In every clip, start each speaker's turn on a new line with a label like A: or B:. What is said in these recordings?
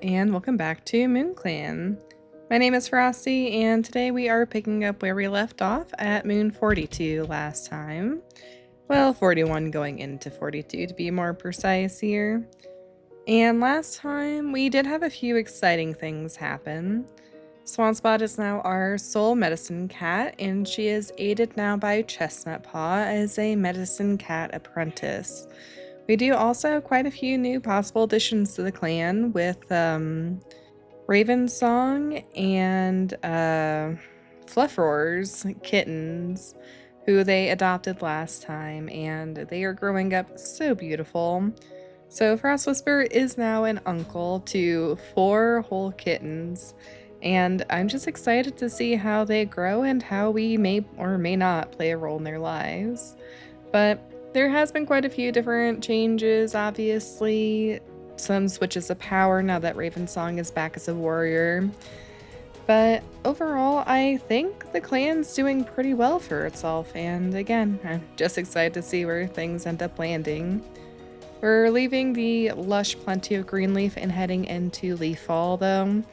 A: and welcome back to MoonClan. My name is Frosty, and today we are picking up where we left off at Moon 42 last time. Well, 41 going into 42 to be more precise here. And last time we did have a few exciting things happen. Swanspot is now our sole medicine cat, and she is aided now by Chestnut Paw as a medicine cat apprentice. We do also have quite a few new possible additions to the clan with Raven Song and Fluffroar's kittens, who they adopted last time, and they are growing up so beautiful. So Frost Whisper is now an uncle to 4 whole kittens, and I'm just excited to see how they grow and how we may or may not play a role in their lives. But there has been quite a few different changes, obviously. Some switches of power now that Ravensong is back as a warrior. But overall, I think the clan's doing pretty well for itself, and again, I'm just excited to see where things end up landing. We're leaving the lush plenty of Greenleaf and heading into Leaffall, though.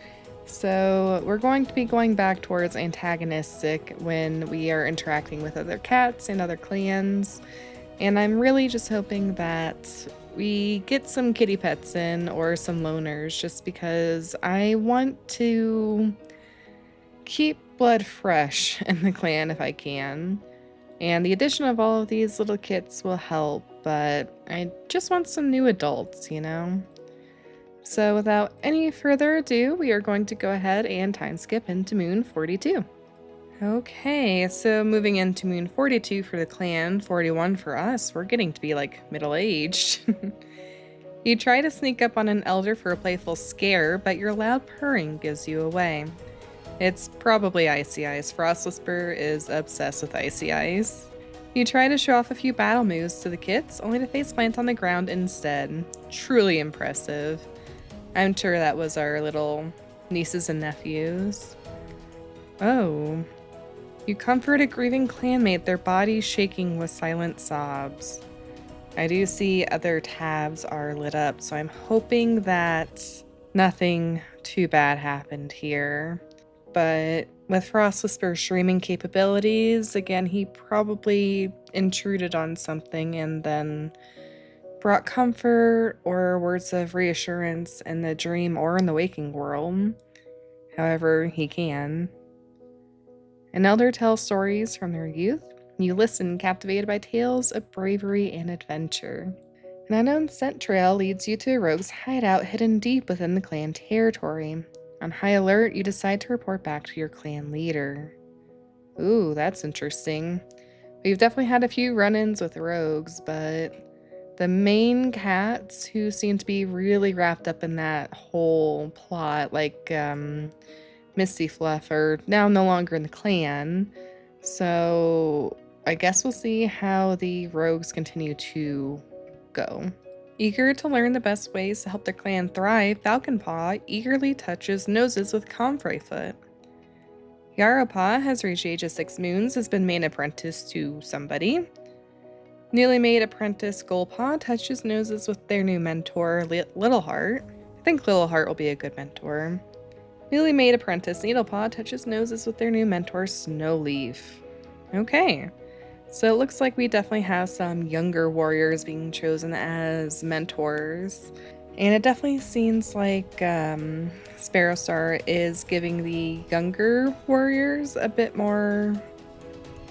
A: So we're going to be going back towards antagonistic when we are interacting with other cats and other clans. And I'm really just hoping that we get some kitty pets in or some loners, just because I want to keep blood fresh in the clan if I can. And the addition of all of these little kits will help, but I just want some new adults, you know? So without any further ado, we are going to go ahead and time skip into Moon 42. Okay, so moving into Moon 42 for the clan, 41 for us, we're getting to be like middle-aged. You try to sneak up on an elder for a playful scare, but your loud purring gives you away. It's probably Icy Eyes. Frost Whisper is obsessed with Icy Eyes. You try to show off a few battle moves to the kits, only to faceplant on the ground instead. Truly impressive. I'm sure that was our little nieces and nephews. Oh. You comfort a grieving clanmate, their bodies shaking with silent sobs. I do see other tabs are lit up, so I'm hoping that nothing too bad happened here. But with Frost Whisper's streaming capabilities, again, he probably intruded on something and then brought comfort or words of reassurance in the dream or in the waking world. However he can. An elder tells stories from their youth. You listen, captivated by tales of bravery and adventure. An unknown scent trail leads you to a rogue's hideout hidden deep within the clan territory. On high alert, you decide to report back to your clan leader. Ooh, that's interesting. We've definitely had a few run-ins with rogues, but the main cats who seem to be really wrapped up in that whole plot, like Misty Fluff, are now no longer in the clan. So I guess we'll see how the rogues continue to go. Eager to learn the best ways to help their clan thrive, Falconpaw eagerly touches noses with Comfreyfoot. Yarrowpaw has reached the age of 6 moons, has been made apprentice to somebody. Newly made apprentice Goldpaw touches noses with their new mentor, Littleheart. I think Littleheart will be a good mentor. Newly made apprentice Needlepaw touches noses with their new mentor, Snowleaf. Okay, so it looks like we definitely have some younger warriors being chosen as mentors. And it definitely seems like Sparrowstar is giving the younger warriors a bit more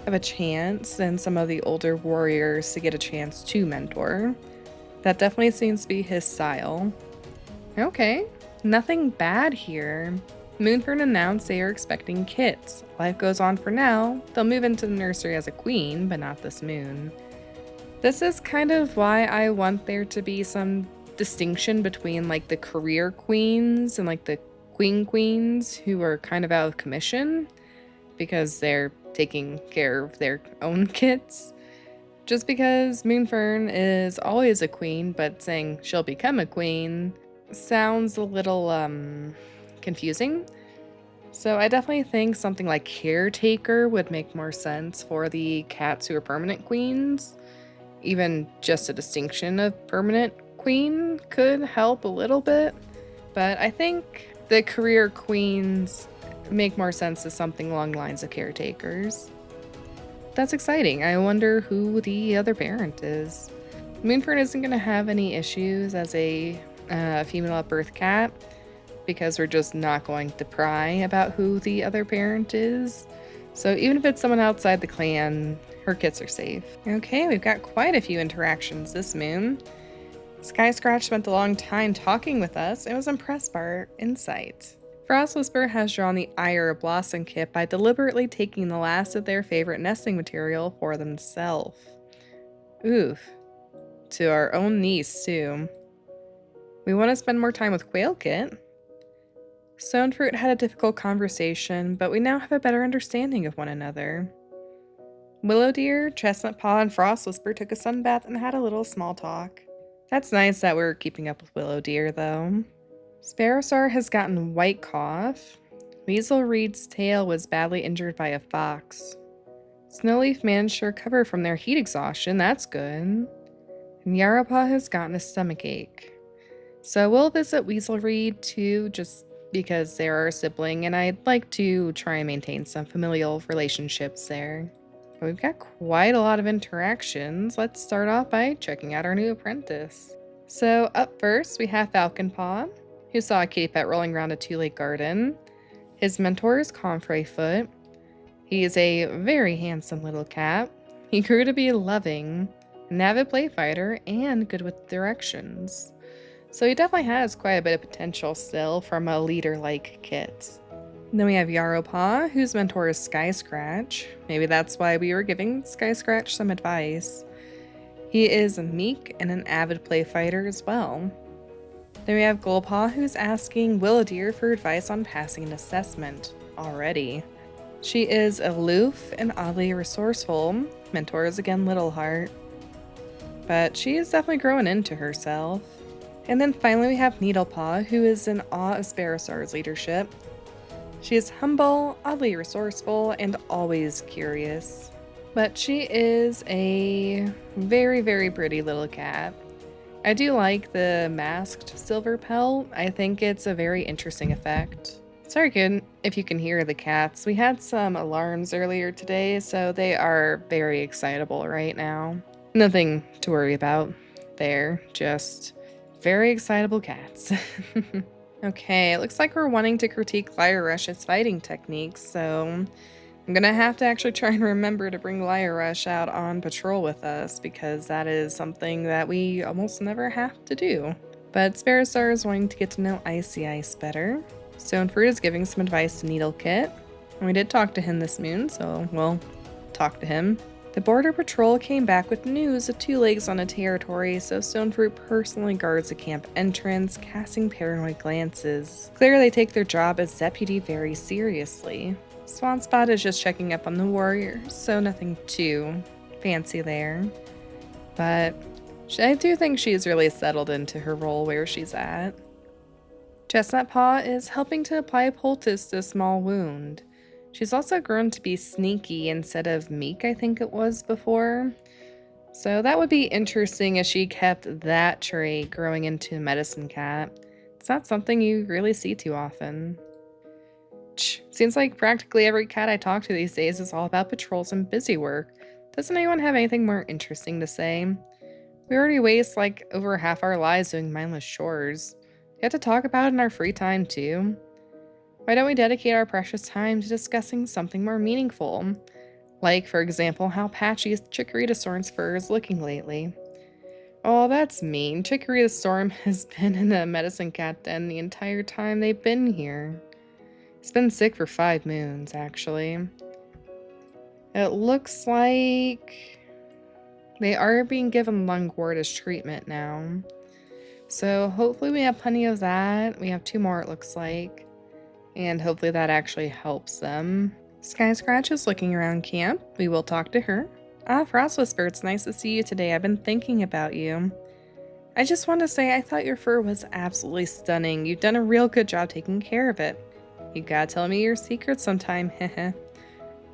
A: of a chance than some of the older warriors to get a chance to mentor. That definitely seems to be his style. Okay, nothing bad here. Moonfern announced they are expecting kits. Life goes on for now. They'll move into the nursery as a queen, but not this moon. This is kind of why I want there to be some distinction between like the career queens and like the queens who are kind of out of commission because they're taking care of their own kits. Just because Moonfern is always a queen, but saying she'll become a queen sounds a little confusing. So I definitely think something like caretaker would make more sense for the cats who are permanent queens. Even just a distinction of permanent queen could help a little bit. But I think the career queens make more sense as something along the lines of caretakers. That's exciting. I wonder who the other parent is. Moonfern isn't going to have any issues as a female at birth cat because we're just not going to pry about who the other parent is. So even if it's someone outside the clan, her kits are safe. Okay, we've got quite a few interactions this moon. Sky Scratch spent a long time talking with us and was impressed by our insight. Frost Whisper has drawn the Ire Blossom kit by deliberately taking the last of their favorite nesting material for themselves. Oof. To our own niece, too. We want to spend more time with Quail Kit. Stonefruit had a difficult conversation, but we now have a better understanding of one another. Willow Deer, Chestnut Paw, and Frost Whisper took a sunbath and had a little small talk. That's nice that we're keeping up with Willow Deer, though. Sparrowstar has gotten white cough. Weasel Reed's tail was badly injured by a fox. Snowleaf managed to recover from their heat exhaustion, that's good. And Yarrapaw has gotten a stomach ache. So we'll visit Weasel Reed too, just because they're our sibling, and I'd like to try and maintain some familial relationships there. But we've got quite a lot of interactions. Let's start off by checking out our new apprentice. So up first, we have Falcon Paw, who saw a kitty pet rolling around a two-lake garden. His mentor is Comfreyfoot. He is a very handsome little cat. He grew to be loving, an avid play fighter, and good with directions. So he definitely has quite a bit of potential still from a leader-like kit. Then we have Yarrow whose mentor is Sky Scratch. Maybe that's why we were giving Sky Scratch some advice. He is meek and an avid play fighter as well. Then we have Goldpaw, who's asking Willow Deer for advice on passing an assessment already. She is aloof and oddly resourceful. Mentor is again Littleheart. But she is definitely growing into herself. And then finally we have Needlepaw, who is in awe of Sparrowstar's leadership. She is humble, oddly resourceful, and always curious. But she is a very, very pretty little cat. I do like the masked silver pelt. I think it's a very interesting effect. Sorry if you can hear the cats. We had some alarms earlier today, so they are very excitable right now. Nothing to worry about there, just very excitable cats. Okay, it looks like we're wanting to critique Lyra Rush's fighting techniques, so I'm gonna have to actually try and remember to bring Lyra Rush out on patrol with us, because that is something that we almost never have to do. But Sparrowstar is wanting to get to know Icy Ice better. Stonefruit is giving some advice to Needle Kit. And we did talk to him this moon, so we'll talk to him. The Border Patrol came back with news of two legs on a territory, so Stonefruit personally guards the camp entrance, casting paranoid glances. Clearly they take their job as deputy very seriously. Swanspot is just checking up on the warriors, so nothing too fancy there. But I do think she's really settled into her role where she's at. Chestnut Paw is helping to apply a poultice to a small wound. She's also grown to be sneaky instead of meek, I think it was before. So that would be interesting if she kept that trait growing into a medicine cat. It's not something you really see too often. Seems like practically every cat I talk to these days is all about patrols and busy work. Doesn't anyone have anything more interesting to say? We already waste like over half our lives doing mindless chores. We have to talk about it in our free time too. Why don't we dedicate our precious time to discussing something more meaningful? Like, for example, how patchy Chicory the Storm's fur is looking lately. Oh, that's mean. Chicory the Storm has been in a medicine cat den the entire time they've been here. He's been sick for 5 moons, actually. It looks like they are being given lungwort as treatment now. So hopefully we have plenty of that. We have 2 more, it looks like. And hopefully that actually helps them. Sky Scratch is looking around camp. We will talk to her. Frost Whisper, it's nice to see you today. I've been thinking about you. I just want to say I thought your fur was absolutely stunning. You've done a real good job taking care of it. You gotta tell me your secrets sometime, heh.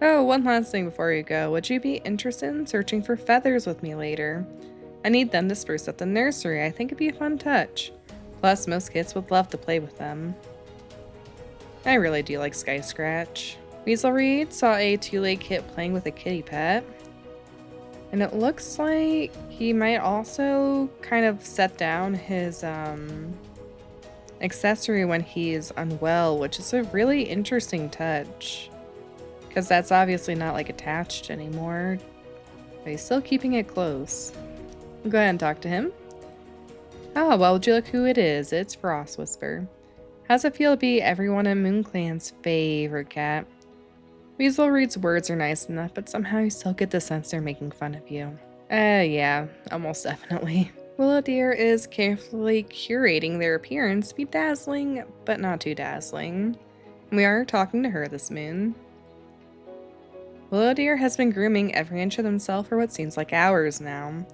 A: Oh, one last thing before you go. Would you be interested in searching for feathers with me later? I need them to spruce up the nursery. I think it'd be a fun touch. Plus, most kids would love to play with them. I really do like Sky Scratch. Weasel Reed saw a two-legged kit playing with a kitty pet. And it looks like he might also kind of set down his accessory when he's unwell, which is a really interesting touch. Because that's obviously not like attached anymore. But he's still keeping it close. I'll go ahead and talk to him. Ah, well, would you look who it is? It's Frost Whisper. How's it feel to be everyone in MoonClan's favorite cat? Weasel Reed's words are nice enough, but somehow you still get the sense they're making fun of you. Yeah, almost definitely. Willow Deer is carefully curating their appearance to be dazzling, but not too dazzling. We are talking to her this moon. Willow Deer has been grooming every inch of themselves for what seems like hours now.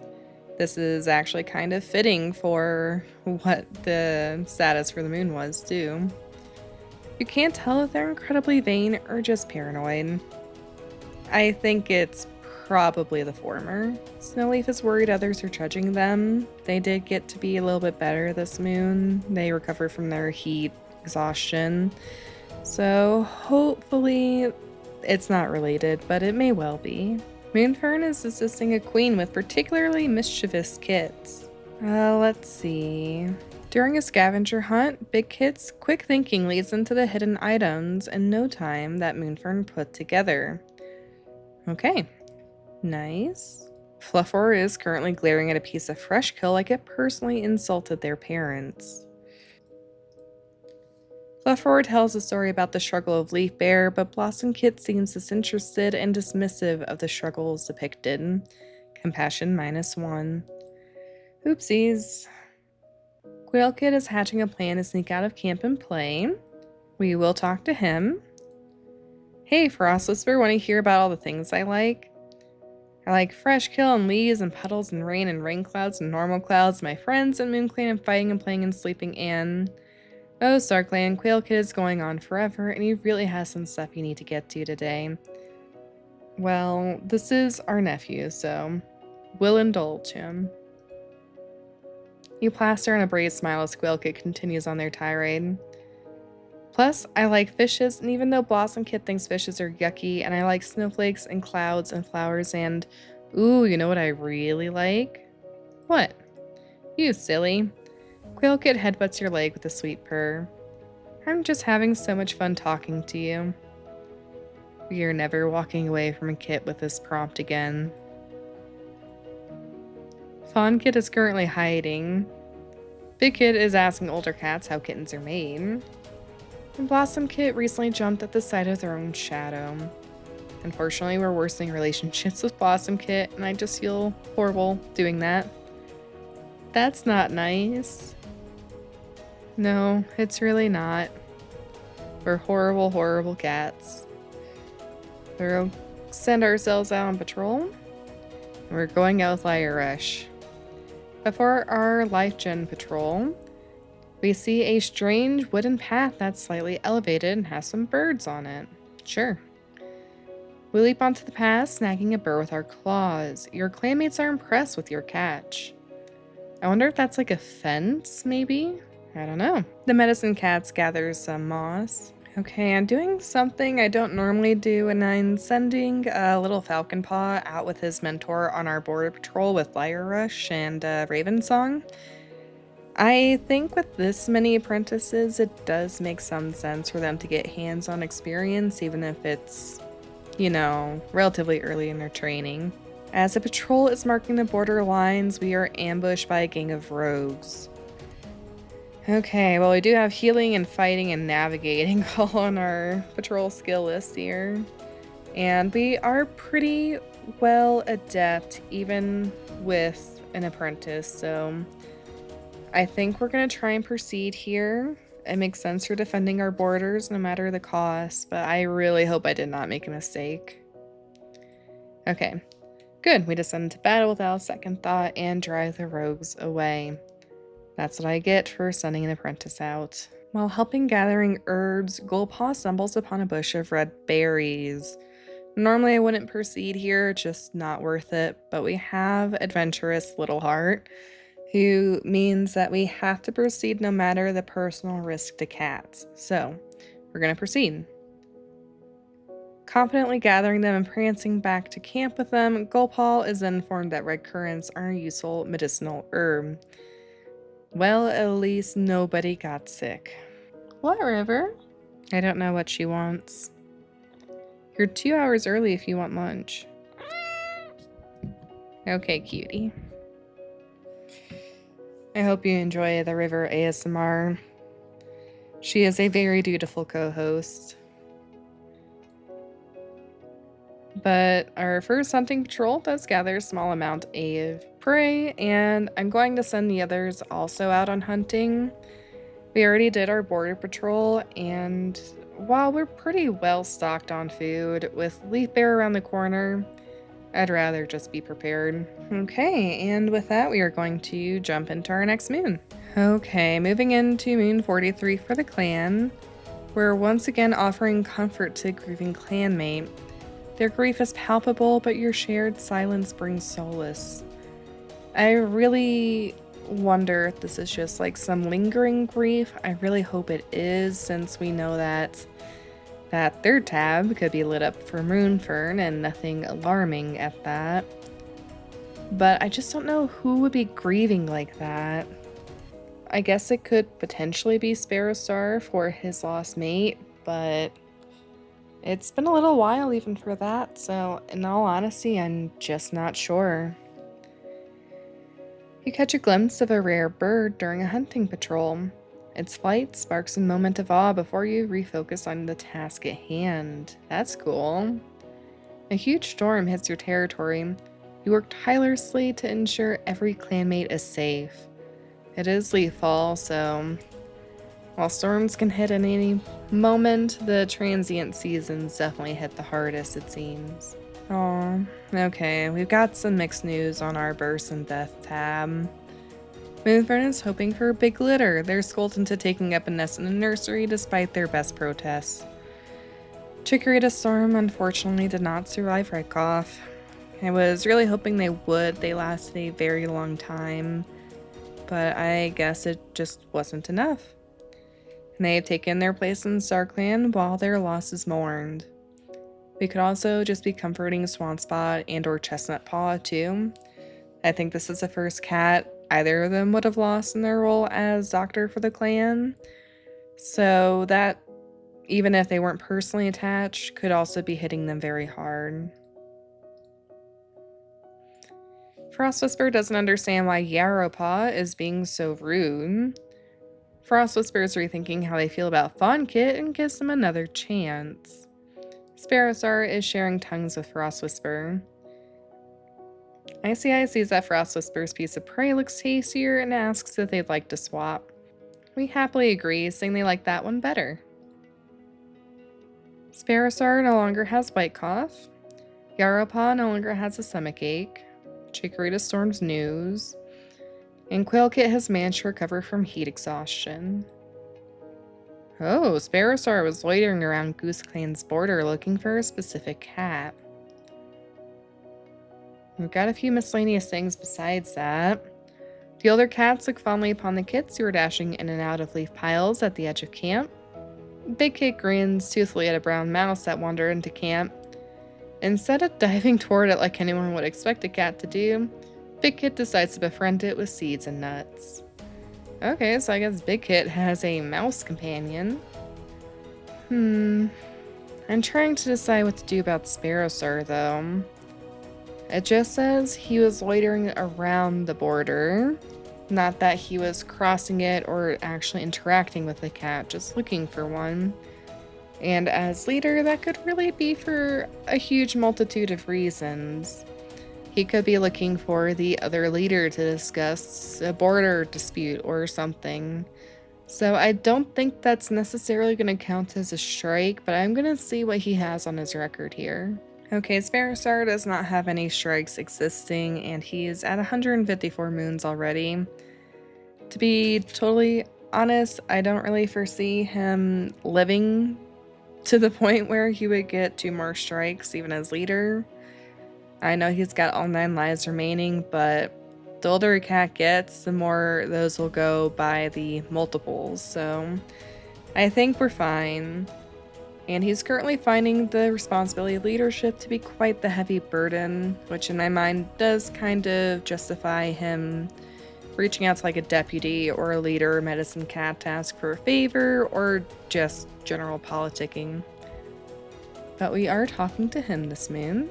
A: This is actually kind of fitting for what the status for the moon was, too. You can't tell if they're incredibly vain or just paranoid. I think it's probably the former. Snowleaf is worried others are judging them. They did get to be a little bit better this moon. They recovered from their heat exhaustion. So hopefully it's not related, but it may well be. Moonfern is assisting a queen with particularly mischievous kits. Let's see. During a scavenger hunt, Big Kit's quick thinking leads them to the hidden items in no time that Moonfern put together. Okay, nice. Fluffer is currently glaring at a piece of fresh kill like it personally insulted their parents. Fluffer tells a story about the struggle of Leaf Bear, but Blossom Kit seems disinterested and dismissive of the struggles depicted. Compassion -1. Oopsies. Quail Kid is hatching a plan to sneak out of camp and play. We will talk to him. Hey, Frost Whisper, want to hear about all the things I like? I like fresh kill and leaves and puddles and rain clouds and normal clouds, my friends and MoonClan and fighting and playing and sleeping and... Oh, Starclan, Quail Kid is going on forever, and he really has some stuff you need to get to today. Well, this is our nephew, so we'll indulge him. You plaster and a brave smile as Quail Kid continues on their tirade. Plus, I like fishes, and even though Blossom Kid thinks fishes are yucky, and I like snowflakes and clouds and flowers and... Ooh, you know what I really like? What? You silly. Quail Kid headbutts your leg with a sweet purr. I'm just having so much fun talking to you. We are never walking away from a kit with this prompt again. Fawn Kid is currently hiding. Big Kid is asking older cats how kittens are made. And Blossom Kid recently jumped at the sight of their own shadow. Unfortunately, we're worsening relationships with Blossom Kid, and I just feel horrible doing that. That's not nice. No, it's really not. We're horrible, horrible cats. We'll send ourselves out on patrol. And we're going out with Liar Rush. Before our LifeGen patrol, we see a strange wooden path that's slightly elevated and has some birds on it. Sure. We leap onto the path, snagging a bird with our claws. Your clanmates are impressed with your catch. I wonder if that's like a fence, maybe? I don't know. The medicine cats gather some moss. Okay, I'm doing something I don't normally do, and I'm sending a little falcon paw out with his mentor on our border patrol with Liar Rush and Raven Song. I think with this many apprentices, it does make some sense for them to get hands-on experience, even if it's, you know, relatively early in their training. As the patrol is marking the border lines, we are ambushed by a gang of rogues. Okay, well, we do have healing and fighting and navigating all on our patrol skill list here. And we are pretty well adept, even with an apprentice, so I think we're going to try and proceed here. It makes sense for defending our borders no matter the cost, but I really hope I did not make a mistake. Okay, good. We descend into battle without a second thought and drive the rogues away. That's what I get for sending an apprentice out. While helping gathering herbs, Goldpaw stumbles upon a bush of red berries. Normally I wouldn't proceed here, just not worth it, but we have adventurous Little Heart, who means that we have to proceed no matter the personal risk to cats. So, we're going to proceed. Confidently gathering them and prancing back to camp with them, Gulpal is then informed that red currants are a useful medicinal herb. Well, at least nobody got sick. What, River? I don't know what she wants. You're 2 hours early if you want lunch. Okay, cutie. I hope you enjoy the River ASMR. She is a very dutiful co-host. But our first hunting patrol does gather a small amount of prey, and I'm going to send the others also out on hunting. We already did our border patrol, and while we're pretty well stocked on food, with Leaf Bear around the corner, I'd rather just be prepared. Okay, and with that, we are going to jump into our next moon. Okay, moving into Moon 43 for the clan. We're once again offering comfort to a grieving clanmate. Their grief is palpable, but your shared silence brings solace. I really wonder if this is just like some lingering grief. I really hope it is, since we know that that third tab could be lit up for Moonfern, and nothing alarming at that. But I just don't know who would be grieving like that. I guess it could potentially be Sparrowstar for his lost mate, but it's been a little while even for that, so in all honesty, I'm just not sure. You catch a glimpse of a rare bird during a hunting patrol. Its flight sparks a moment of awe before you refocus on the task at hand. That's cool. A huge storm hits your territory. You work tirelessly to ensure every clanmate is safe. It is Leafall, so while storms can hit at any moment, the transient seasons definitely hit the hardest, it seems. Oh, okay, we've got some mixed news on our birth and death tab. Moonfern is hoping for a big litter. They're schooled into taking up a nest in a nursery despite their best protests. Chikorita Storm unfortunately did not survive Raykoff. I was really hoping they would. They lasted a very long time, but I guess it just wasn't enough. And they have taken their place in StarClan while their loss is mourned. We could also just be comforting Swanspot and or Chestnut Paw too. I think this is the first cat either of them would have lost in their role as doctor for the clan. So that, even if they weren't personally attached, could also be hitting them very hard. Frost Whisper doesn't understand why Yarrowpaw is being so rude. Frost Whisper is rethinking how they feel about Fawn Kit and gives them another chance. Sparrowstar is sharing tongues with Frost Whisper. Icy sees that Frost Whisper's piece of prey looks tastier and asks if they'd like to swap. We happily agree, saying they like that one better. Sparrowstar no longer has white cough. Yarrowpaw no longer has a stomachache. Chikorita Storm's news. And Quailkit has managed to recover from heat exhaustion. Oh, Sparrowstar was loitering around Goose Clan's border looking for a specific cat. We've got a few miscellaneous things besides that. The older cats look fondly upon the kits who are dashing in and out of leaf piles at the edge of camp. Big Kit grins toothfully at a brown mouse that wandered into camp. Instead of diving toward it like anyone would expect a cat to do, Big Kit decides to befriend it with seeds and nuts. Okay, so I guess Big Kit has a mouse companion. I'm trying to decide what to do about Sparrowstar, though. It just says he was loitering around the border, not that he was crossing it or actually interacting with the cat, just looking for one. And as leader, that could really be for a huge multitude of reasons. He could be looking for the other leader to discuss a border dispute or something. So I don't think that's necessarily going to count as a strike, but I'm going to see what he has on his record here. Okay, Sparrowstar does not have any strikes existing, and he's at 154 moons already. To be totally honest, I don't really foresee him living to the point where he would get 2 more strikes, even as leader. I know he's got all 9 lives remaining, but the older a cat gets, the more those will go by the multiples, so I think we're fine. And he's currently finding the responsibility of leadership to be quite the heavy burden, which in my mind does kind of justify him reaching out to like a deputy or a leader medicine cat to ask for a favor or just general politicking. But we are talking to him this moon.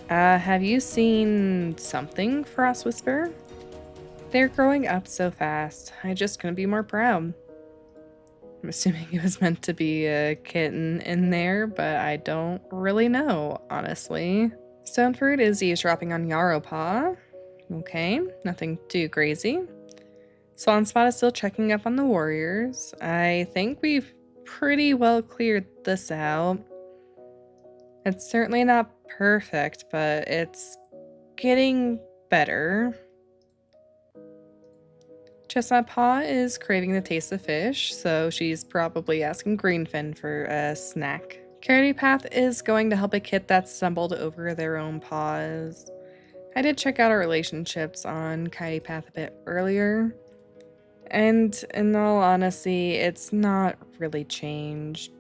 A: Have you seen something, Frost Whisperer? They're growing up so fast. I just couldn't be more proud. I'm assuming it was meant to be a kitten in there, but I don't really know, honestly. Stoneford is eavesdropping on Yaropaw. Okay, nothing too crazy. Swanspot is still checking up on the warriors. I think we've pretty well cleared this out. It's certainly not perfect, but it's getting better. Chestnut Paw is craving the taste of fish, so she's probably asking Greenfin for a snack. Carity Path is going to help a kit that stumbled over their own paws. I did check out our relationships on Carity Path a bit earlier, and in all honesty, it's not really changed.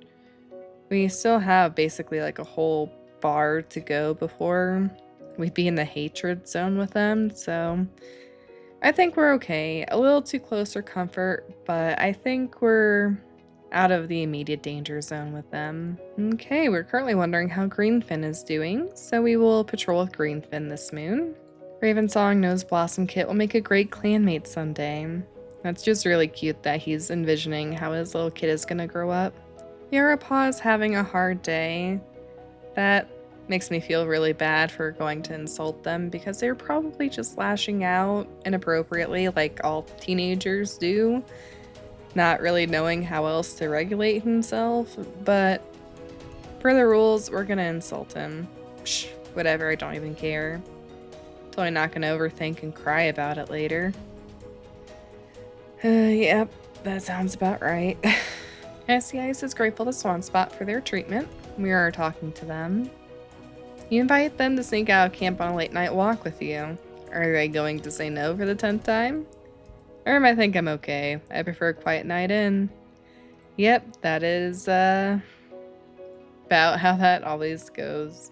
A: We still have basically like a whole bar to go before we'd be in the hatred zone with them, so I think we're okay. A little too close for comfort, but I think we're out of the immediate danger zone with them. Okay, we're currently wondering how Greenfin is doing, so we will patrol with Greenfin this moon. Ravensong knows Blossom Kit will make a great clanmate someday. That's just really cute that he's envisioning how his little kid is gonna grow up. Yarapaw is having a hard day. That makes me feel really bad for going to insult them because they're probably just lashing out inappropriately like all teenagers do, not really knowing how else to regulate himself, but per the rules, we're gonna insult him. Psh, whatever, I don't even care. Totally not gonna overthink and cry about it later. Yep, that sounds about right. SCIS is grateful to Swanspot for their treatment. We are talking to them. You invite them to sneak out of camp on a late night walk with you. Are they going to say no for the 10th time? Or am I think I'm okay? I prefer a quiet night in. Yep, that is about how that always goes.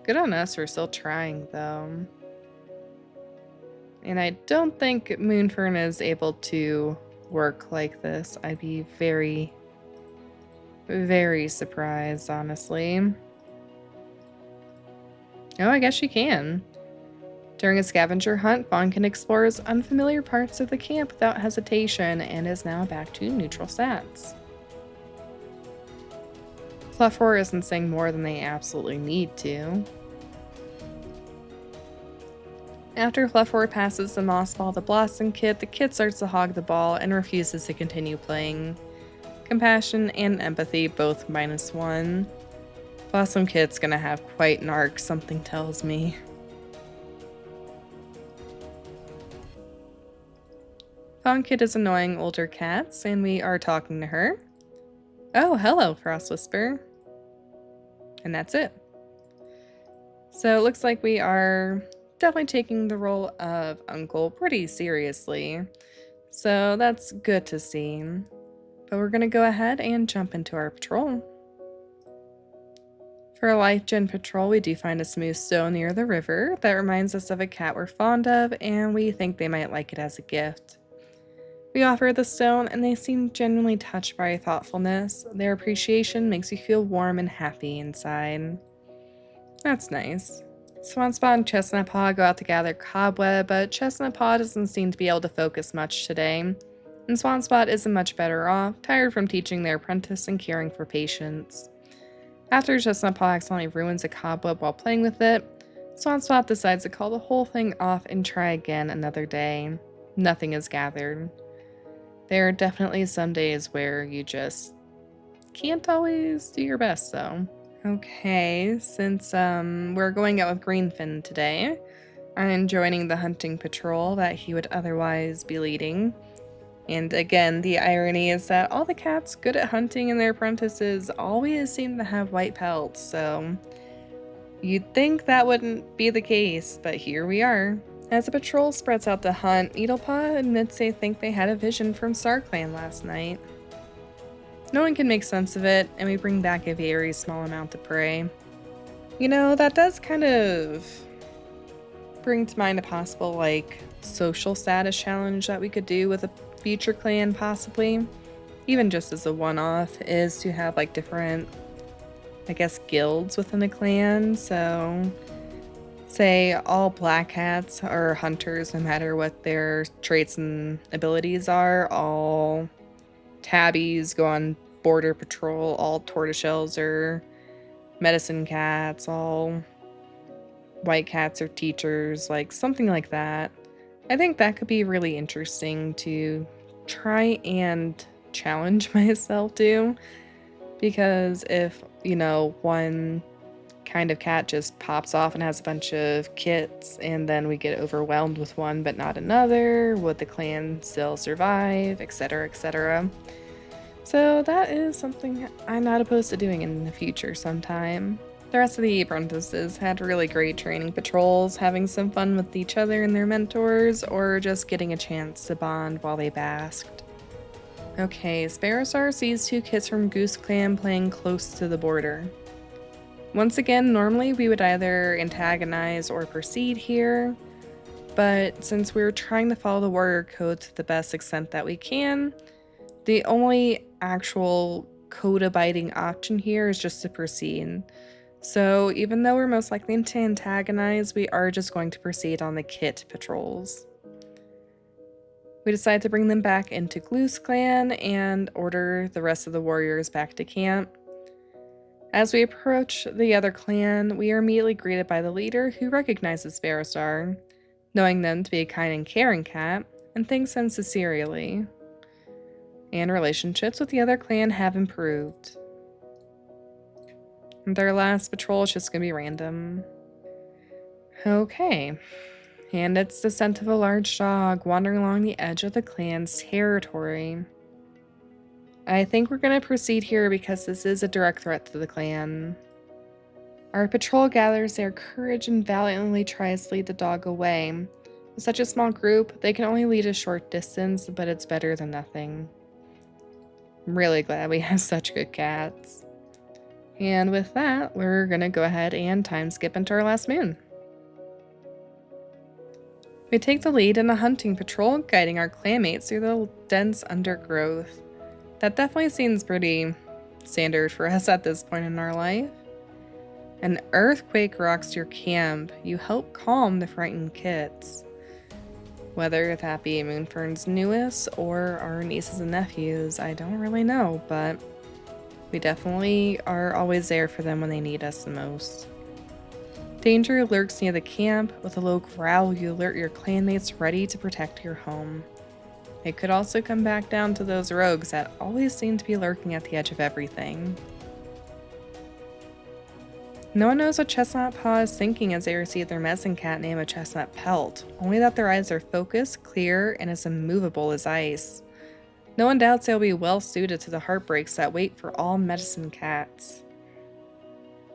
A: Good on us for still trying though. And I don't think Moonfern is able to work like this. I'd be very, very surprised, honestly. Oh, I guess she can. During a scavenger hunt, Bonkin explores unfamiliar parts of the camp without hesitation and is now back to neutral stats. Fluffroar isn't saying more than they absolutely need to. After Fluffroar passes the Moss Ball to Blossom Kit, the kid starts to hog the ball and refuses to continue playing. Compassion and empathy both -1. Blossom Kit's gonna have quite an arc, something tells me. Fawn Kit is annoying older cats, and we are talking to her. Oh, hello, Frost Whisper. And that's it. So it looks like we are definitely taking the role of Uncle pretty seriously. So that's good to see. But we're gonna go ahead and jump into our patrol. For a LifeGen patrol, we do find a smooth stone near the river that reminds us of a cat we're fond of, and we think they might like it as a gift. We offer the stone, and they seem genuinely touched by our thoughtfulness. Their appreciation makes you feel warm and happy inside. That's nice. Swanspot and Chestnut Paw go out to gather cobweb, but Chestnut Paw doesn't seem to be able to focus much today. And Swanspot isn't much better off, tired from teaching their apprentice and caring for patients. After Chestnut Paw accidentally ruins a cobweb while playing with it, Swanspot decides to call the whole thing off and try again another day. Nothing is gathered. There are definitely some days where you just can't always do your best, though. Okay, since we're going out with Greenfin today, I'm joining the hunting patrol that he would otherwise be leading. And again, the irony is that all the cats good at hunting and their apprentices always seem to have white pelts, so You'd think that wouldn't be the case, but here we are. As the patrol spreads out to hunt, Needlepaw admits they think they had a vision from StarClan last night. No one can make sense of it, and we bring back a very small amount of prey. You know, that does kind of bring to mind a possible, social status challenge that we could do with a future clan, possibly. Even just as a one-off, is to have, different, guilds within a clan. So, say all black hats are hunters, no matter what their traits and abilities are. All tabbies go on border patrol. All tortoiseshells are medicine cats. All white cats are teachers, something like that. I think that could be really interesting to try and challenge myself to, because if, one kind of cat just pops off and has a bunch of kits and then we get overwhelmed with one but not another, would the clan still survive, etc., etc. So that is something I'm not opposed to doing in the future sometime. The rest of the apprentices had really great training patrols, having some fun with each other and their mentors, or just getting a chance to bond while they basked. Okay, Sparrowstar sees two kids from Goose Clan playing close to the border. Once again, normally we would either antagonize or proceed here, but since we're trying to follow the warrior code to the best extent that we can, the only actual code-abiding option here is just to proceed. So even though we're most likely to antagonize, we are just going to proceed on the kit patrols. We decide to bring them back into Goose Clan and order the rest of the warriors back to camp. As we approach the other clan, we are immediately greeted by the leader, who recognizes Sparrowstar, knowing them to be a kind and caring cat, and thanks them sincerely. And relationships with the other clan have improved. Their last patrol is just gonna be random. Okay. And it's the scent of a large dog wandering along the edge of the clan's territory. I think we're going to proceed here because this is a direct threat to the clan. Our patrol gathers their courage and valiantly tries to lead the dog away. With such a small group, they can only lead a short distance, but it's better than nothing. I'm really glad we have such good cats. And with that, we're going to go ahead and time skip into our last moon. We take the lead in a hunting patrol, guiding our clanmates through the dense undergrowth. That definitely seems pretty standard for us at this point in our life. An earthquake rocks your camp. You help calm the frightened kits. Whether that be Moonfern's newest or our nieces and nephews, I don't really know, but we definitely are always there for them when they need us the most. Danger lurks near the camp. With a low growl, you alert your clanmates ready to protect your home. It could also come back down to those rogues that always seem to be lurking at the edge of everything. No one knows what Chestnut Paw is thinking as they receive their medicine cat name of Chestnut Pelt, only that their eyes are focused, clear, and as immovable as ice. No one doubts they'll be well suited to the heartbreaks that wait for all medicine cats.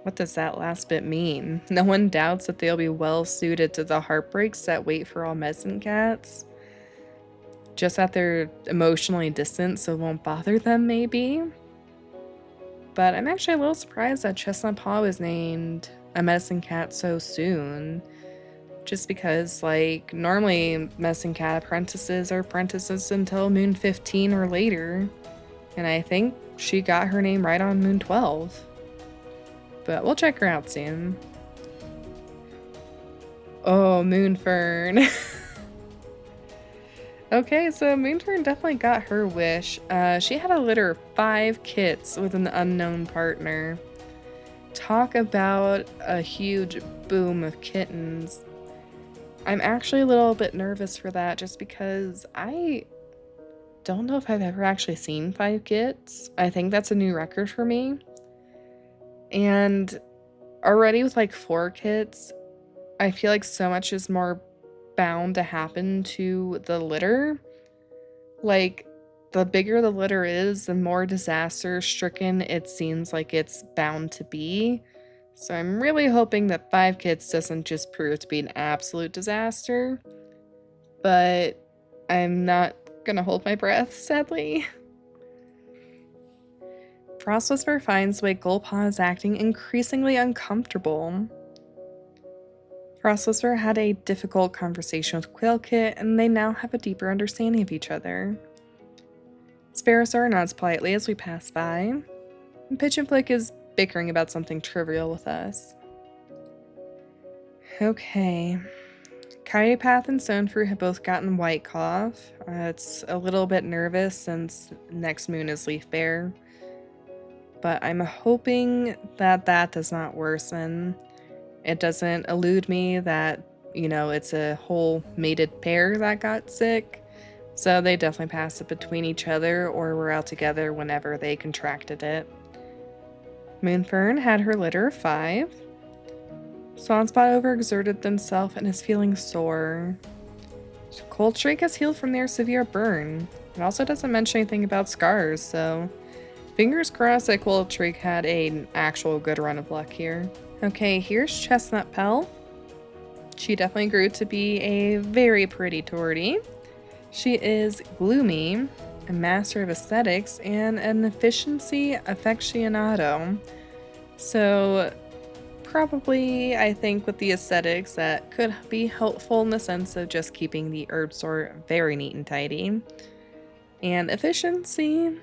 A: What does that last bit mean? No one doubts that they'll be well suited to the heartbreaks that wait for all medicine cats? Just that they're emotionally distant, so it won't bother them, maybe? But I'm actually a little surprised that Chestnut Paw was named a medicine cat so soon. Just because, normally medicine cat apprentices are apprentices until Moon 15 or later. And I think she got her name right on Moon 12. But we'll check her out soon. Oh, Moonfern. Okay, so Moonfern definitely got her wish. She had a litter of 5 kits with an unknown partner. Talk about a huge boom of kittens. I'm actually a little bit nervous for that just because I don't know if I've ever actually seen 5 kits. I think that's a new record for me. And already with 4 kits, I feel like so much is more bound to happen to the litter. The bigger the litter is, the more disaster stricken it seems like it's bound to be. So I'm really hoping that 5 kids doesn't just prove to be an absolute disaster. But I'm not gonna hold my breath, sadly. Frost Whisperer finds the way Gulpaw is acting increasingly uncomfortable. Frost Whisperer had a difficult conversation with Quailkit, and they now have a deeper understanding of each other. Sparrowsar nods politely as we pass by, and Pigeon Flick is bickering about something trivial with us. Okay. Coyopath and Stonefruit have both gotten White Cough. It's a little bit nervous since next moon is Leaf Bear. But I'm hoping that that does not worsen. It doesn't elude me that, it's a whole mated pair that got sick. So they definitely passed it between each other or were out together whenever they contracted it. Moonfern had her litter of 5. Swanspot overexerted themselves and is feeling sore. Cold Streak has healed from their severe burn. It also doesn't mention anything about scars, so fingers crossed that Cold Streak had an actual good run of luck here. Okay, here's Chestnut Pell. She definitely grew to be a very pretty tortie. She is gloomy, a master of aesthetics, and an efficiency aficionado. So probably, I think, with the aesthetics, that could be helpful in the sense of just keeping the herb store very neat and tidy. And efficiency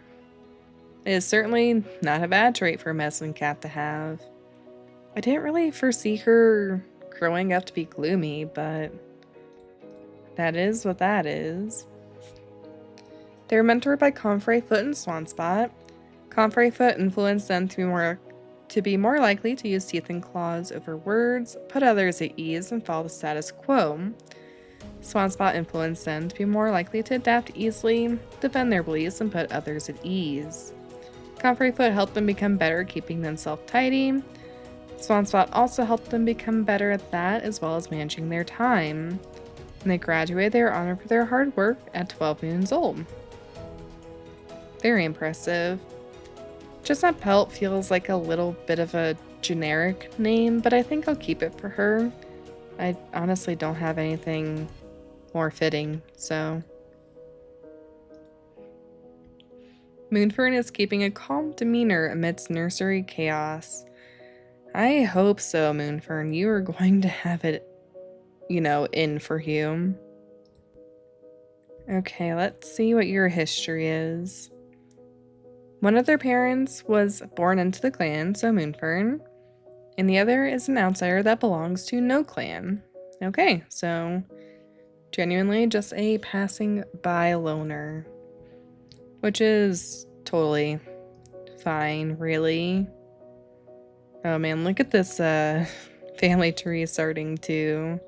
A: is certainly not a bad trait for a medicine cat to have. I didn't really foresee her growing up to be gloomy, but that is what that is. They're mentored by Comfrey Foot and Swanspot. Comfrey Foot influenced them to be more likely to use teeth and claws over words, put others at ease, and follow the status quo. Swanspot influenced them to be more likely to adapt easily, defend their beliefs, and put others at ease. Comfrey Foot helped them become better at keeping themselves tidy. Swanspot also helped them become better at that, as well as managing their time. When they graduated, they were honored for their hard work at 12 moons old. Very impressive. Chestnut Pelt feels like a little bit of a generic name, but I think I'll keep it for her. I honestly don't have anything more fitting, so. Moonfern is keeping a calm demeanor amidst nursery chaos. I hope so, Moonfern. You are going to have it, in for you. Okay, let's see what your history is. One of their parents was born into the clan, so Moonfern, and the other is an outsider that belongs to no clan. Okay, so genuinely just a passing by loner, which is totally fine, really. Oh man, look at this family tree starting to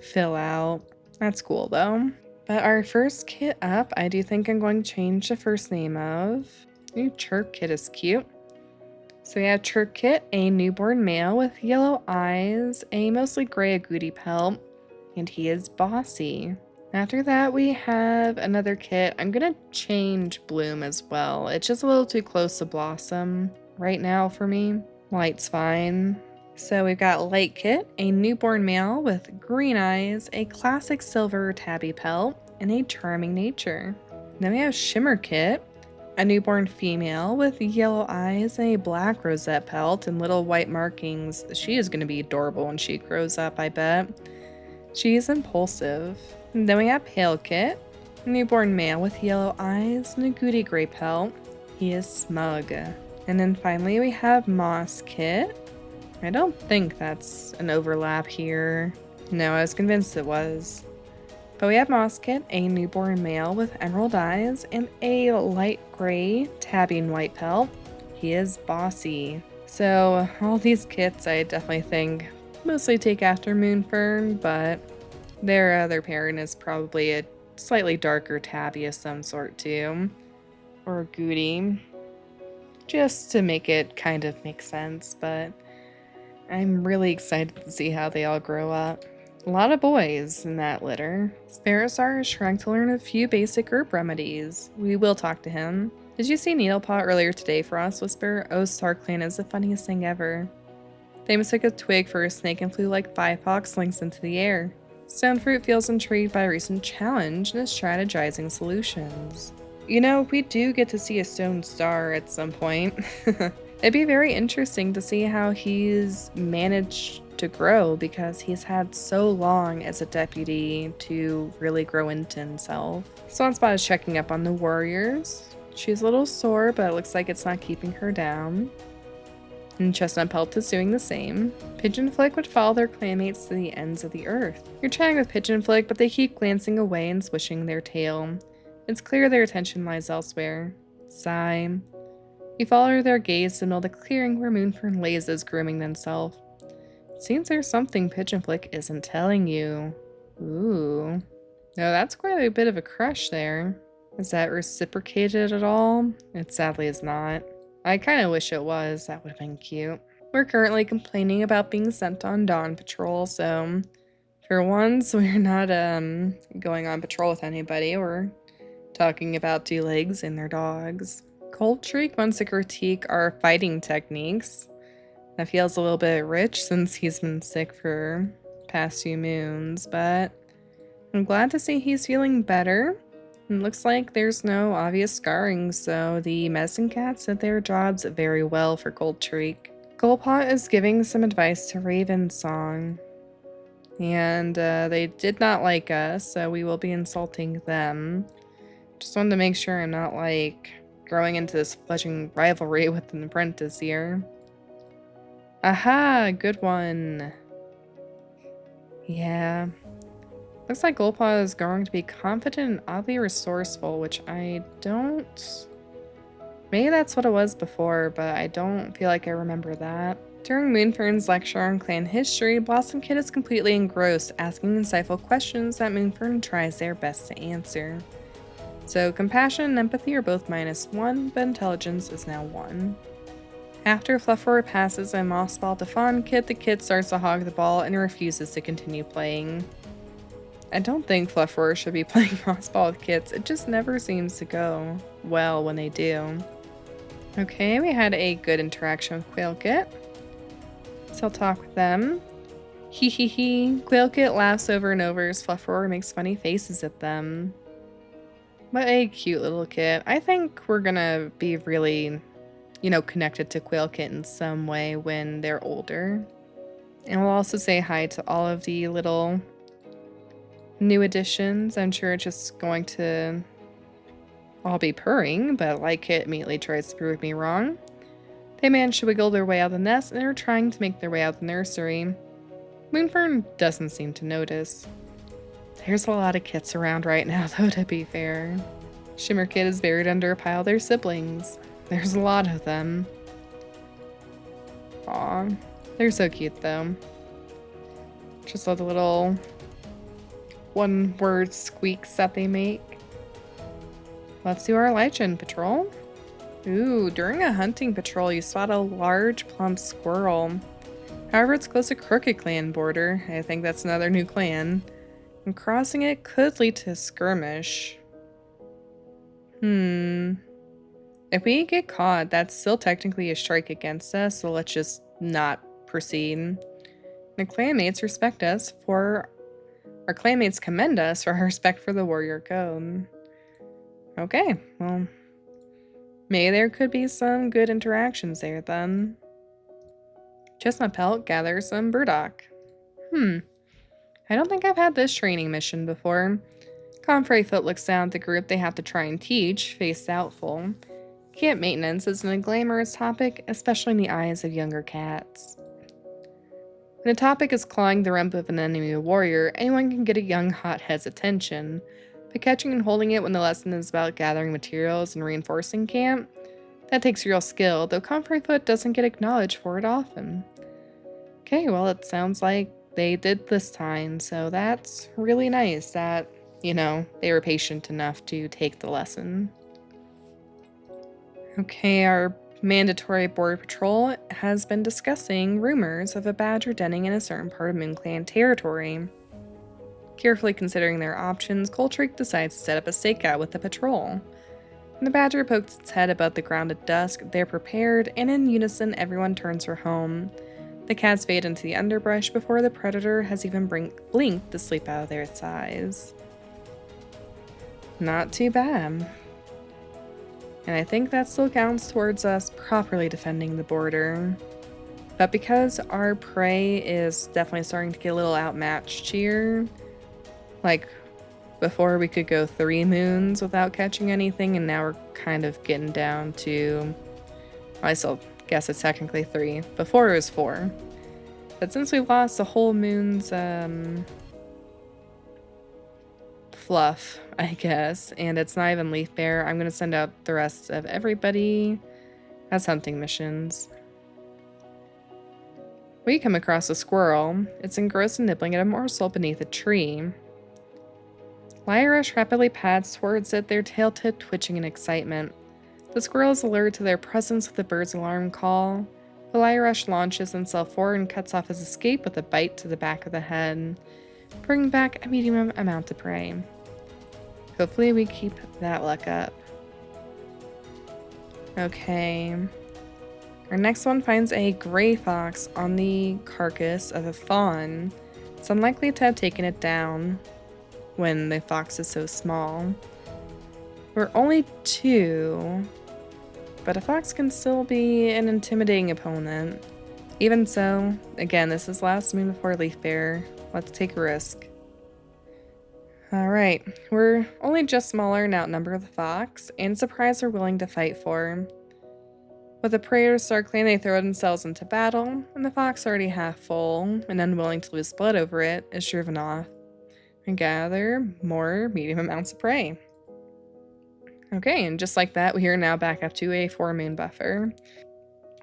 A: fill out. That's cool though. But our first kit up, I do think I'm going to change the first name of. Ooh, Chirp Kit is cute. So we have Chirp Kit, a newborn male with yellow eyes, a mostly gray agouti pelt, and he is bossy. After that, we have another kit. I'm gonna change Bloom as well. It's just a little too close to Blossom right now for me. Light's fine. So we've got Light Kit, a newborn male with green eyes, a classic silver tabby pelt, and a charming nature. Then we have Shimmer Kit, a newborn female with yellow eyes and a black rosette pelt and little white markings. She is going to be adorable when she grows up, I bet. She is impulsive. And then we have Pale Kit, a newborn male with yellow eyes and a goody gray pelt. He is smug. And then finally we have Moss Kit. I don't think that's an overlap here. No, I was convinced it was. But we have Moss Kit, a newborn male with emerald eyes and a light gray tabby and white pelt. He is bossy. So all these kits I definitely think mostly take after Moonfern, but their other parent is probably a slightly darker tabby of some sort too. Or a goody. Just to make it kind of make sense, but I'm really excited to see how they all grow up. A lot of boys in that litter. Sparrowsar is trying to learn a few basic herb remedies. We will talk to him. Did you see Needlepaw earlier today, Frost Whisper? Oh, StarClan is the funniest thing ever. They mistook a twig for a snake and flew like 5 hawks into the air. Stonefruit feels intrigued by a recent challenge and is strategizing solutions. You know, we do get to see a stone star at some point. It'd be very interesting to see how he's managed to grow because he's had so long as a deputy to really grow into himself. Swanspot is checking up on the warriors. She's a little sore, but it looks like it's not keeping her down. And Chestnut Pelt is doing the same. Pigeon Flick would follow their clanmates to the ends of the earth. You're chatting with Pigeon Flick, but they keep glancing away and swishing their tail. It's clear their attention lies elsewhere. Sigh. You follow their gaze to know the clearing where Moonfern lays is grooming themselves. Seems there's something Pigeon Flick isn't telling you. Ooh. No, that's quite a bit of a crush there. Is that reciprocated at all? It sadly is not. I kind of wish it was. That would have been cute. We're currently complaining about being sent on dawn patrol, so for once we're not going on patrol with anybody. We're talking about 2 legs and their dogs. Cold Shriek wants to critique our fighting techniques. That feels a little bit rich since he's been sick for past few moons, but I'm glad to see he's feeling better. It looks like there's no obvious scarring, so the medicine cats did their jobs very well for Cold Shriek. Goldpot is giving some advice to Raven Song, and they did not like us, so we will be insulting them. Just wanted to make sure I'm not like growing into this fledgling rivalry with an apprentice here. Aha, good one. Yeah. Looks like Goldpaw is going to be confident and oddly resourceful, which I don't... Maybe that's what it was before, but I don't feel like I remember that. During Moonfern's lecture on clan history, Blossom Kid is completely engrossed, asking insightful questions that Moonfern tries their best to answer. So compassion and empathy are both -1, but intelligence is now 1. After Fluffer passes a moss ball to Fawn Kid, the kid starts to hog the ball and refuses to continue playing. I don't think Fluffer should be playing moss ball with kids. It just never seems to go well when they do. Okay, we had a good interaction with Quailkit, so I'll talk with them. Hee hee hee. Quailkit laughs over and over as Fluffer makes funny faces at them. What a cute little kid. I think we're gonna be really, connected to Quailkit in some way when they're older. And we'll also say hi to all of the little new additions. I'm sure it's just going to all be purring, but Kit immediately tries to prove me wrong. They manage to wiggle their way out of the nest and are trying to make their way out of the nursery. Moonfern doesn't seem to notice. There's a lot of kits around right now, though, to be fair. Shimmer Kid is buried under a pile of their siblings. There's a lot of them. Aw, they're so cute, though. Just all the little one-word squeaks that they make. Let's do our LifeGen patrol. Ooh, during a hunting patrol, you spot a large, plump squirrel. However, it's close to Crooked Clan border. I think that's another new clan. And crossing it could lead to a skirmish. If we get caught, that's still technically a strike against us, so let's just not proceed. The clanmates respect us for... Our clanmates commend us for our respect for the warrior code. Okay, well... Maybe there could be some good interactions there, then. Chestnut Pelt gathers some burdock. I don't think I've had this training mission before. Comfreyfoot looks down at the group they have to try and teach, face doubtful. Cat maintenance isn't a glamorous topic, especially in the eyes of younger cats. When a topic is clawing the rump of an enemy warrior, anyone can get a young hothead's attention, but catching and holding it when the lesson is about gathering materials and reinforcing camp, that takes real skill, though Comfreyfoot doesn't get acknowledged for it often. Okay, well, it sounds like they did this time, so that's really nice that, they were patient enough to take the lesson. Okay, our mandatory border patrol has been discussing rumors of a badger denning in a certain part of MoonClan territory. Carefully considering their options, Coltrick decides to set up a stakeout with the patrol. When the badger pokes its head above the ground at dusk, they're prepared, and in unison everyone turns for home. The cats fade into the underbrush before the predator has even blinked to sleep out of their eyes. Not too bad. And I think that still counts towards us properly defending the border. But because our prey is definitely starting to get a little outmatched here, like before we could go 3 moons without catching anything, and now we're kind of getting down to, I still guess it's technically 3. Before it was 4. But since we lost the whole moon's fluff, I guess, and it's not even Leaf Bear, I'm gonna send out the rest of everybody as hunting missions. We come across a squirrel. It's engrossed in nibbling at a morsel beneath a tree. Lyrush rapidly pads towards it, their tail tip twitching in excitement. The squirrel is alerted to their presence with the bird's alarm call. The Lyrush launches himself forward and cuts off his escape with a bite to the back of the head, bringing back a medium amount of prey. Hopefully we keep that luck up. Okay. Our next one finds a gray fox on the carcass of a fawn. It's unlikely to have taken it down when the fox is so small. We're only 2, but a fox can still be an intimidating opponent. Even so, again, this is last moon before Leaf Bear. Let's take a risk. Alright, we're only just smaller and outnumber the fox, and surprise we're willing to fight for. With the preyers circling, they throw themselves into battle, and the fox, already half full and unwilling to lose blood over it, is driven off and gather more medium amounts of prey. Okay, and just like that, we are now back up to a 4 moon buffer.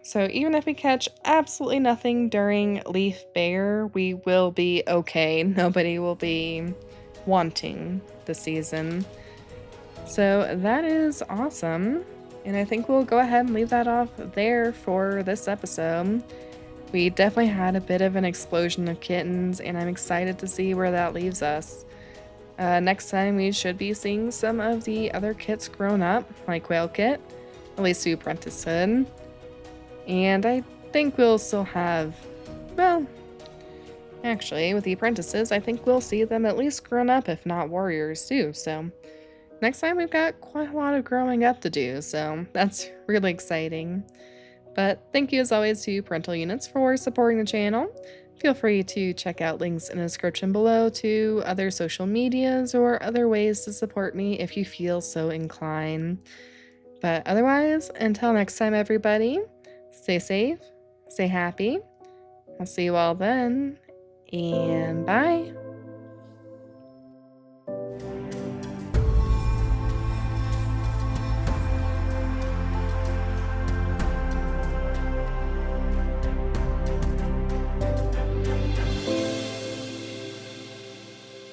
A: So even if we catch absolutely nothing during Leaf Bear, we will be okay. Nobody will be wanting the season. So that is awesome. And I think we'll go ahead and leave that off there for this episode. We definitely had a bit of an explosion of kittens, and I'm excited to see where that leaves us. Next time we should be seeing some of the other kits grown up, like Whale Kit, at least to apprenticehood. And I think we'll still have, well, actually, with the apprentices, I think we'll see them at least grown up, if not warriors too, so next time we've got quite a lot of growing up to do, so that's really exciting. But thank you as always to Parental Units for supporting the channel. Feel free to check out links in the description below to other social medias or other ways to support me if you feel so inclined. But otherwise, until next time everybody, stay safe, stay happy. I'll see you all then, and bye!